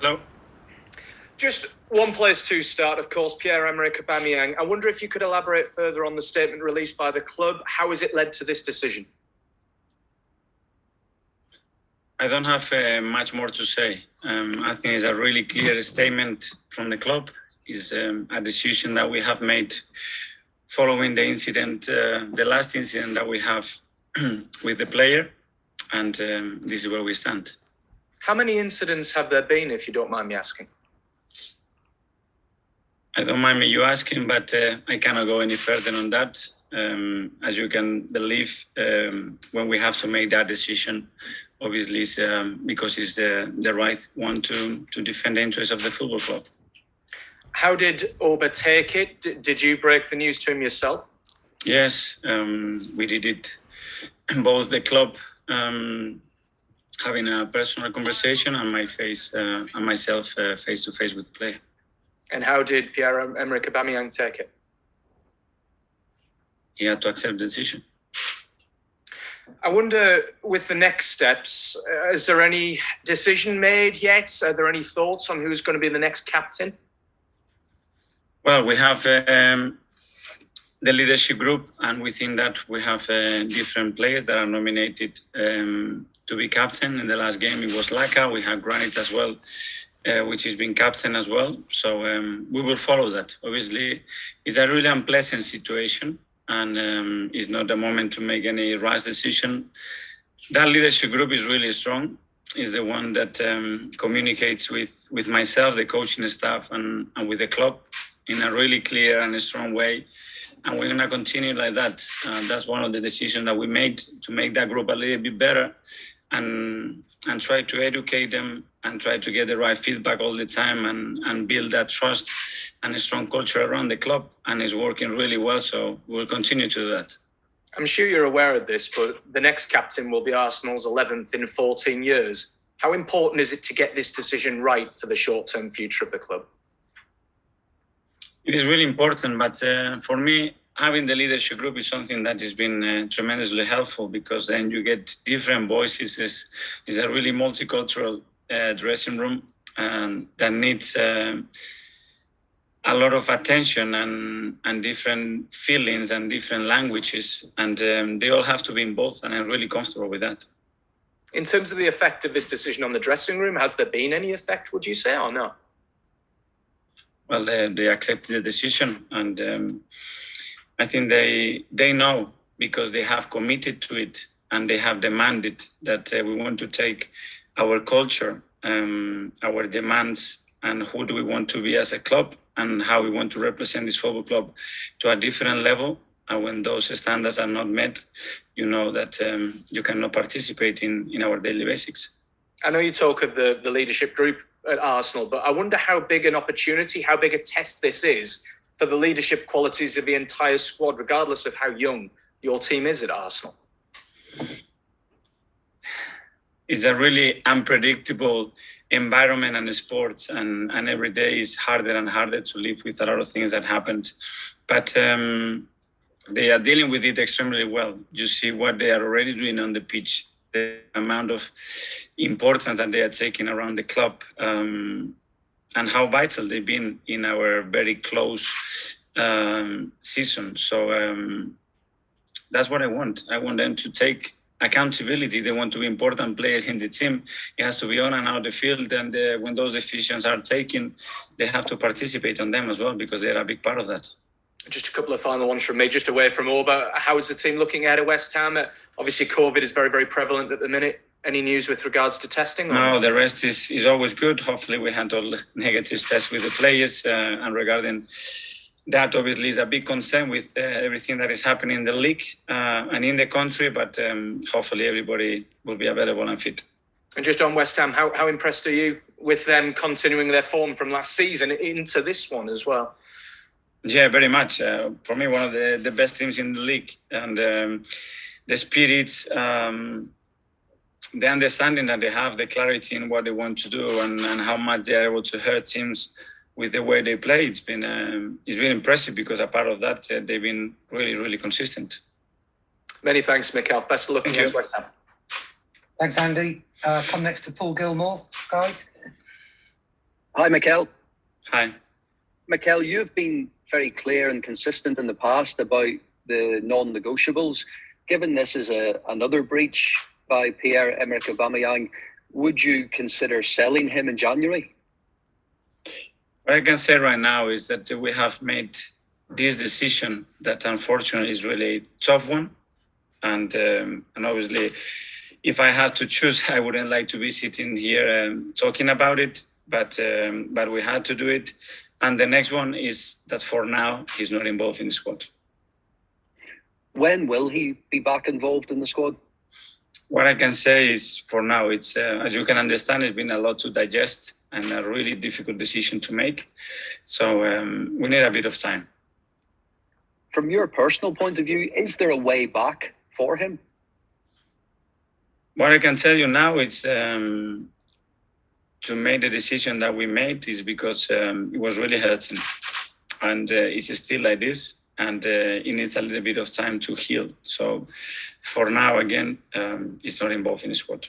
Hello. Just one place to start, of course, Pierre-Emerick Aubameyang. I wonder if you could elaborate further on the statement released by the club. How has it led to this decision? I don't have much more to say. I think it's a really clear statement from the club. It's a decision that we have made following the incident, the last incident that we have with the player, and this is where we stand. How many incidents have there been, if you don't mind me asking? I don't mind you asking, but I cannot go any further on that. As you can believe, when we have to make that decision, obviously it's because it's the right one to defend the interests of the football club. How did Oba take it? Did you break the news to him yourself? Yes, we did it. Both the club having a personal conversation and myself face to face with the player. And how did Pierre-Emerick Aubameyang take it? He had to accept the decision. I wonder, with the next steps, is there any decision made yet? Are there any thoughts on who's going to be the next captain? Well, we have the leadership group, and within that we have different players that are nominated to be captain. In the last game, it was Xhaka. We have Granit as well, which has been captain as well. So we will follow that. Obviously, it's a really unpleasant situation, and it's not the moment to make any rash decision. That leadership group is really strong. Is the one that communicates with myself, the coaching staff, and with the club in a really clear and a strong way. And we're going to continue like that. That's one of the decisions that we made to make that group a little bit better and try to educate them and try to get the right feedback all the time and build that trust and a strong culture around the club. And it's working really well. So we'll continue to do that. I'm sure you're aware of this, but the next captain will be Arsenal's 11th in 14 years. How important is it to get this decision right for the short-term future of the club? It is really important, but for me, having the leadership group is something that has been tremendously helpful because then you get different voices. It's a really multicultural dressing room that needs a lot of attention and different feelings and different languages, and they all have to be involved, and I'm really comfortable with that. In terms of the effect of this decision on the dressing room, has there been any effect, would you say, or no? Well, they accepted the decision, and I think they know because they have committed to it and they have demanded that we want to take our culture, our demands, and who do we want to be as a club and how we want to represent this football club to a different level. And when those standards are not met, you know that you cannot participate in our daily basics. I know you talk of the leadership group at Arsenal, but I wonder how big an opportunity, how big a test this is for the leadership qualities of the entire squad, regardless of how young your team is at Arsenal. It's a really unpredictable environment and sports, and every day is harder and harder to live with a lot of things that happened. But they are dealing with it extremely well. You see what they are already doing on the pitch, the amount of importance that they are taking around the club, and how vital they've been in our very close season. So that's what I want. I want them to take accountability. They want to be important players in the team. It has to be on and out the field. And when those decisions are taken, they have to participate on them as well because they're a big part of that. Just a couple of final ones from me, just away from Oba. How is the team looking ahead of West Ham? Obviously, COVID is very, very prevalent at the minute. Any news with regards to testing? No, the rest is always good. Hopefully, we handle negative tests with the players. And regarding that, obviously, is a big concern with everything that is happening in the league and in the country. But hopefully, everybody will be available and fit. And just on West Ham, how impressed are you with them continuing their form from last season into this one as well? Yeah, very much. For me, one of the best teams in the league. And the spirits, the understanding that they have, the clarity in what they want to do and how much they are able to hurt teams with the way they play. It's been impressive because a part of that, they've been really, really consistent. Many thanks, Mikel. Best of luck against West Ham. Thanks, Andy. Come next to Paul Gilmore, Sky. Hi, Mikel. Hi. Mikel, you've been very clear and consistent in the past about the non-negotiables. Given this is another breach by Pierre-Emerick Aubameyang, would you consider selling him in January? What I can say right now is that we have made this decision that unfortunately is really a tough one. And obviously, if I had to choose, I wouldn't like to be sitting here talking about it, but we had to do it. And the next one is that for now, he's not involved in the squad. When will he be back involved in the squad? What I can say is for now, it's as you can understand, it's been a lot to digest and a really difficult decision to make. So we need a bit of time. From your personal point of view, is there a way back for him? What I can tell you now is to make the decision that we made is because it was really hurting. And it's still like this. And it needs a little bit of time to heal. So for now, again, it's not involved in the squad.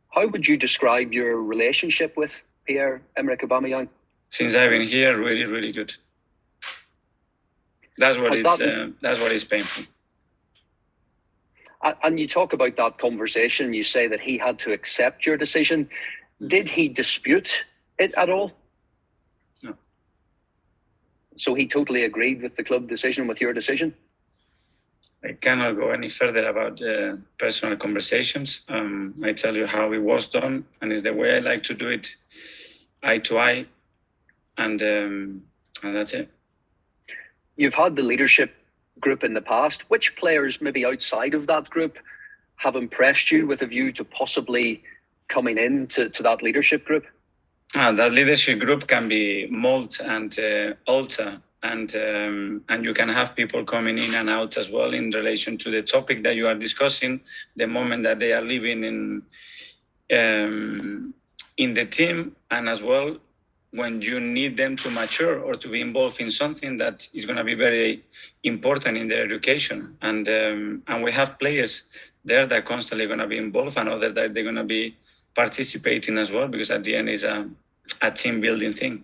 How would you describe your relationship with Pierre-Emerick Aubameyang? Since I've been here, really, really good. That's what is painful. And you talk about that conversation. You say that he had to accept your decision. Did he dispute it at all? No. So he totally agreed with the club decision, with your decision? I cannot go any further about personal conversations. I tell you how it was done, and it's the way I like to do it, eye to eye, and that's it. You've had the leadership group in the past. Which players, maybe outside of that group, have impressed you with a view to possibly coming into that leadership group? That leadership group can be mold and alter, and you can have people coming in and out as well in relation to the topic that you are discussing. The moment that they are living in the team, and as well when you need them to mature or to be involved in something that is going to be very important in their education. And we have players there that are constantly going to be involved, and others that they're going to be participating as well, because at the end is a team building thing.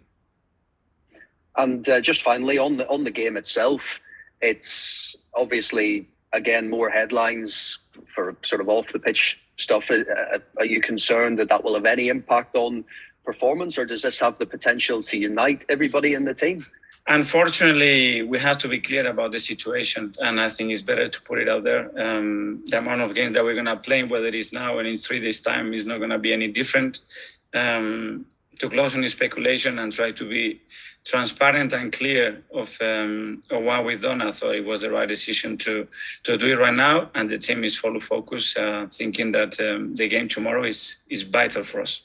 And just finally on the game itself, it's obviously again more headlines for sort of off the pitch stuff. Are you concerned that will have any impact on performance, or does this have the potential to unite everybody in the team? Unfortunately, we have to be clear about the situation, and I think it's better to put it out there. The amount of games that we're going to play, whether it is now and in 3 days' time, is not going to be any different. To close on the speculation and try to be transparent and clear of what we've done, I thought it was the right decision to do it right now, and the team is fully focused, thinking that the game tomorrow is vital for us.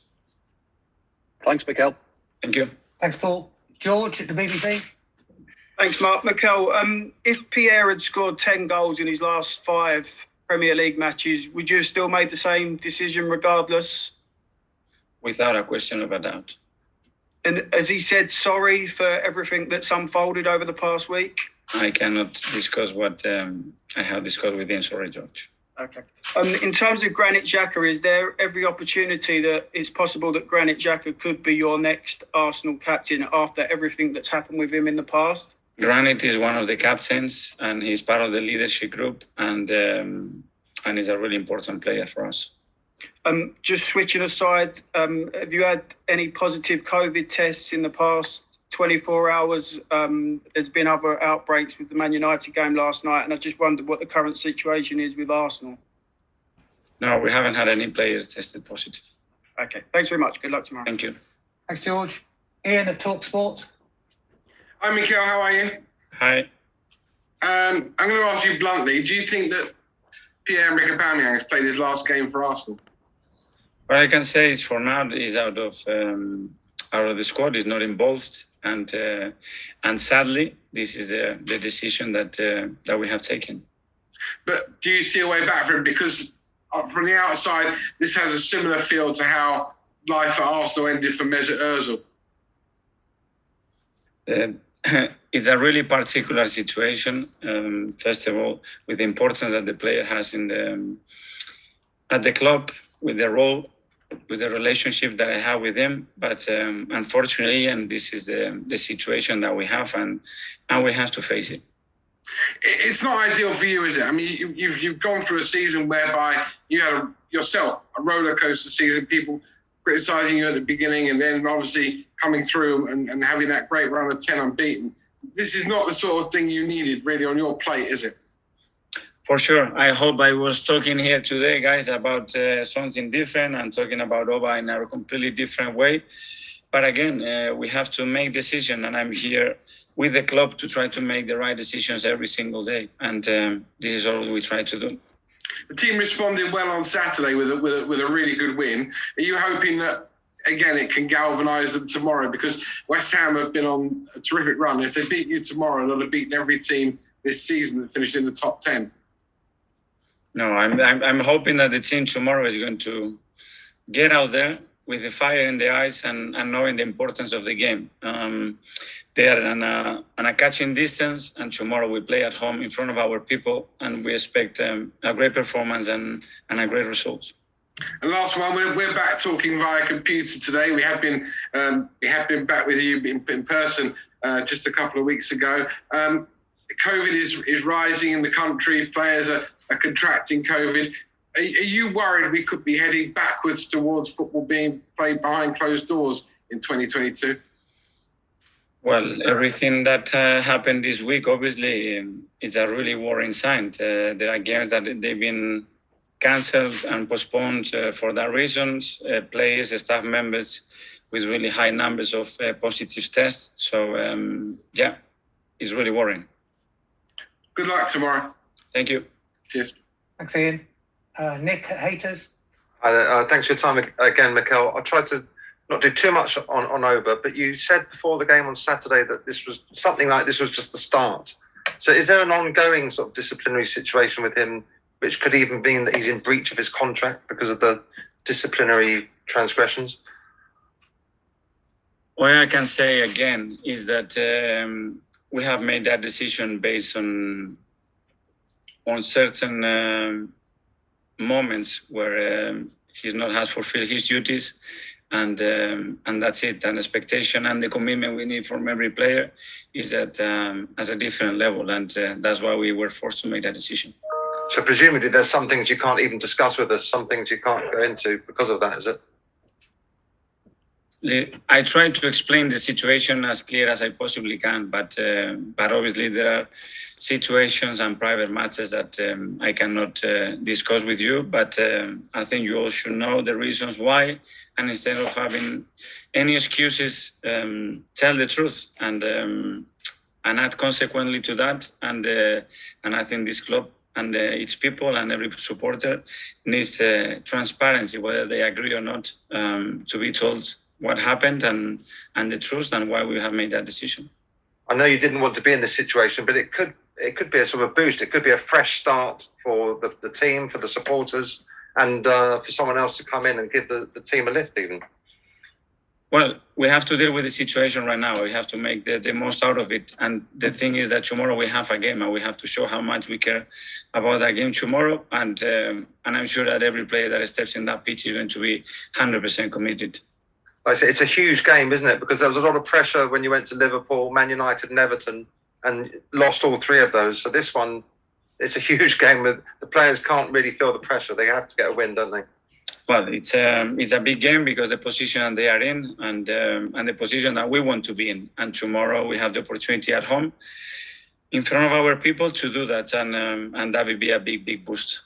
Thanks, Mikel. Thank you. Thanks, Paul. George at the BBC. Thanks, Mark. Mikel, if Pierre had scored 10 goals in his last 5 Premier League matches, would you have still made the same decision regardless? Without a question of a doubt. And has he said sorry for everything that's unfolded over the past week? I cannot discuss what I have discussed with him. Sorry, George. Okay. In terms of Granit Xhaka, is there every opportunity that it's possible that Granit Xhaka could be your next Arsenal captain after everything that's happened with him in the past? Granit is one of the captains, and he's part of the leadership group, and he's a really important player for us. Just switching aside, have you had any positive COVID tests in the past 24 hours? There's been other outbreaks with the Man United game last night, and I just wondered what the current situation is with Arsenal. No, we haven't had any players tested positive. Okay, thanks very much. Good luck tomorrow. Thank you. Thanks, George. Ian at TalkSport. Hi, Mikel. How are you? Hi. I'm going to ask you bluntly, do you think that Pierre-Emerick Aubameyang has played his last game for Arsenal? What I can say is for now he's out of the squad. He's not involved, and sadly, this is the decision that we have taken. But do you see a way back for him? Because from the outside, this has a similar feel to how life at Arsenal ended for Mesut Ozil. It's a really particular situation. First of all, with the importance that the player has at the club, with the role with the relationship that I have with him. But unfortunately, and this is the situation that we have, and we have to face it. It's not ideal for you, is it? I mean, you've gone through a season whereby you had yourself a roller coaster season, people criticising you at the beginning, and then obviously coming through and having that great run of 10 unbeaten. This is not the sort of thing you needed really on your plate, is it? For sure. I hope I was talking here today, guys, about something different and talking about Oba in a completely different way. But again, we have to make decisions, and I'm here with the club to try to make the right decisions every single day. And this is all we try to do. The team responded well on Saturday with a really good win. Are you hoping that, again, it can galvanise them tomorrow? Because West Ham have been on a terrific run. If they beat you tomorrow, they'll have beaten every team this season that finished in the top 10. No, I'm hoping that the team tomorrow is going to get out there with the fire in the eyes and knowing the importance of the game. They are on a catching distance, and tomorrow we play at home in front of our people, and we expect a great performance and a great result. And last one, we're back talking via computer today. We have been back with you in person just a couple of weeks ago. COVID is rising in the country. Players are contracting COVID. Are you worried we could be heading backwards towards football being played behind closed doors in 2022? Well, everything that happened this week, obviously, is a really worrying sign. There are games that they've been cancelled and postponed for that reasons. Players, staff members with really high numbers of positive tests. So, yeah, it's really worrying. Good luck tomorrow. Thank you. Cheers. Thanks, Ian. Nick, haters. Thanks for your time again, Mikel. I tried to not do too much on Oba, but you said before the game on Saturday that this was something like this was just the start. So is there an ongoing sort of disciplinary situation with him, which could even mean that he's in breach of his contract because of the disciplinary transgressions? What I can say again is that we have made that decision based on certain moments where he's not has fulfilled his duties, and that's it. An expectation and the commitment we need from every player is at a different level, and that's why we were forced to make that decision. So presumably there's some things you can't even discuss with us, some things you can't go into because of that, is it? I try to explain the situation as clear as I possibly can, but obviously there are situations and private matters that I cannot discuss with you. But I think you all should know the reasons why, and instead of having any excuses, tell the truth and act consequently to that. And I think this club and its people and every supporter needs transparency, whether they agree or not, to be told what happened and the truth and why we have made that decision. I know you didn't want to be in this situation, but it could be a sort of a boost. It could be a fresh start for the team, for the supporters, and for someone else to come in and give the team a lift even. Well, we have to deal with the situation right now. We have to make the most out of it. And the thing is that tomorrow we have a game, and we have to show how much we care about that game tomorrow. And I'm sure that every player that steps in that pitch is going to be 100% committed. Like I say, it's a huge game, isn't it? Because there was a lot of pressure when you went to Liverpool, Man United and Everton, and lost all three of those. So this one, it's a huge game. The players can't really feel the pressure. They have to get a win, don't they? Well, it's a big game because the position that they are in and the position that we want to be in. And tomorrow we have the opportunity at home in front of our people to do that. And that will be a big boost.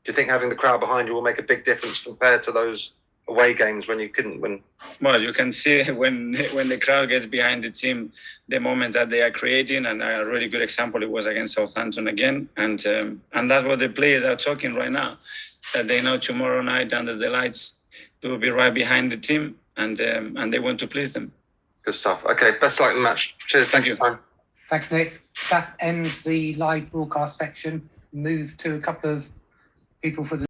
Do you think having the crowd behind you will make a big difference compared to those away games when you couldn't win? Well, you can see when the crowd gets behind the team, the moments that they are creating, and a really good example it was against Southampton again, and that's what the players are talking right now, that they know tomorrow night under the lights they will be right behind the team, and they want to please them. Good stuff. Okay, best luck in the match. Cheers. Thank you. Thanks, Nick. That ends the live broadcast section. Move to a couple of people for the